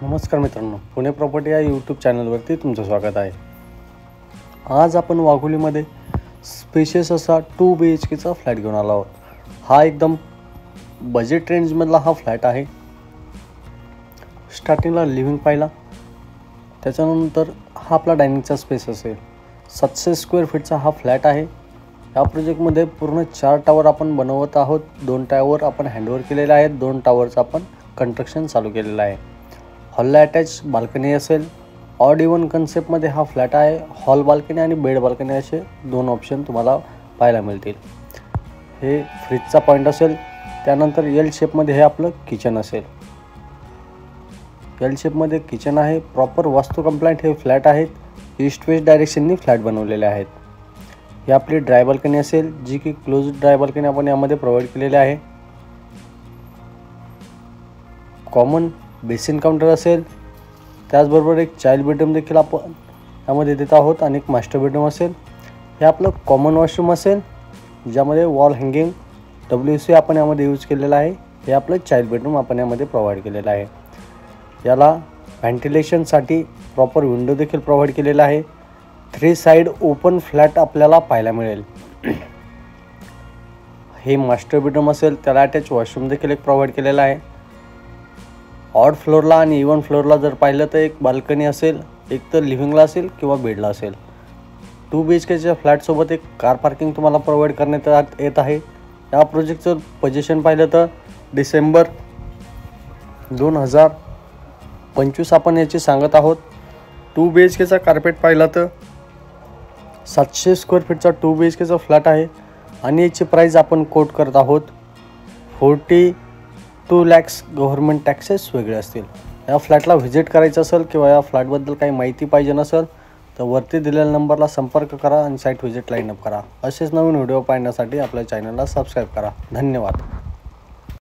नमस्कार मित्रांनो, पुणे प्रॉपर्टी या यूट्यूब चॅनलवरती तुमचं स्वागत आहे। आज आपण वाघोलीमध्ये स्पेशियस असा 2 BHKचा फ्लॅट घेऊन आलो आहोत। हा एकदम बजेट रेंजमधला हा फ्लॅट आहे। स्टार्टिंगला लिव्हिंग पाहिला, त्याच्यानंतर हा आपला डायनिंगचा स्पेस असेल। 700 स्क्वेअर फीटचा हा फ्लॅट आहे। या प्रोजेक्टमध्ये पूर्ण 4 टावर आपण बनवत आहोत। 2 टावर आपण हँडओव्हर केलेले आहेत, 2 टावरचं आपण कंस्ट्रक्शन चालू केलेलं आहे। हॉलला अटॅच बाल्कनी असेल। ऑड इवन कन्सेप्टमध्ये हा फ्लॅट आहे। हॉल बाल्कनी आणि बेड बाल्कनी असे 2 ऑप्शन तुम्हाला पाहायला मिळतील। हे फ्रीजचा पॉईंट असेल। त्यानंतर एल शेपमध्ये हे आपलं किचन असेल। एल शेपमध्ये किचन आहे। प्रॉपर वास्तू कंप्लायंट हे फ्लॅट आहेत। ईस्ट वेस्ट डायरेक्शननी फ्लॅट बनवलेले आहेत। ही आपली ड्राय बाल्कनी असेल, जी की क्लोज ड्राय बाल्कनी आपण यामध्ये प्रोव्हाइड केलेले आहे। कॉमन बेसिन काउंटर असेल, त्याचबरोबर एक चाइल्ड बेडरूम देखील आपण यामध्ये देत आहोत आणि एक मास्टर बेडरूम असेल। हे आपलं कॉमन वॉशरूम असेल, ज्यामध्ये वॉल हँगिंग WC आपण यामध्ये यूज केलेला आहे। हे आपलं चाइल्ड बेडरूम आपण यामध्ये प्रोव्हाइड केलेलं आहे। याला व्हेंटिलेशनसाठी प्रॉपर विंडो देखील प्रोव्हाइड केलेला आहे। 3 साइड ओपन फ्लॅट आपल्याला पाहायला मिळेल। हे मास्टर बेडरूम असेल, त्याला अटॅच वॉशरूम देखील एक प्रोव्हाइड केलेला आहे। ऑड फ्लोअरला आणि इवन फ्लोअरला जर पाहिलं तर एक बाल्कनी असेल, एक तर लिव्हिंगला असेल किंवा बेडला असेल। 2 BHKच्या फ्लॅटसोबत एक कार पार्किंग तुम्हाला प्रोव्हाइड करण्यात येत आहे। या प्रोजेक्टचं पोझिशन पाहिलं तर डिसेंबर 2025 आपण याची सांगत आहोत। 2 BHKचा कार्पेट पाहिला तर 700 स्क्वेअर फीटचा 2 BHKचा फ्लॅट आहे आणि याची प्राईस आपण कोट करत आहोत 42 lakhs। गव्हर्नमेंट टॅक्सेस वेगळे असतील। या फ्लॅटला व्हिजिट करायचं असेल किंवा या फ्लॅटबद्दल काही माहिती पाहिजे नसेल तर वरती दिलेल्या नंबरला संपर्क करा आणि साईट व्हिजिट लाईन अप करा। असेच नवीन व्हिडिओ पाहण्यासाठी आपल्या चॅनलला सबस्क्राईब करा। धन्यवाद।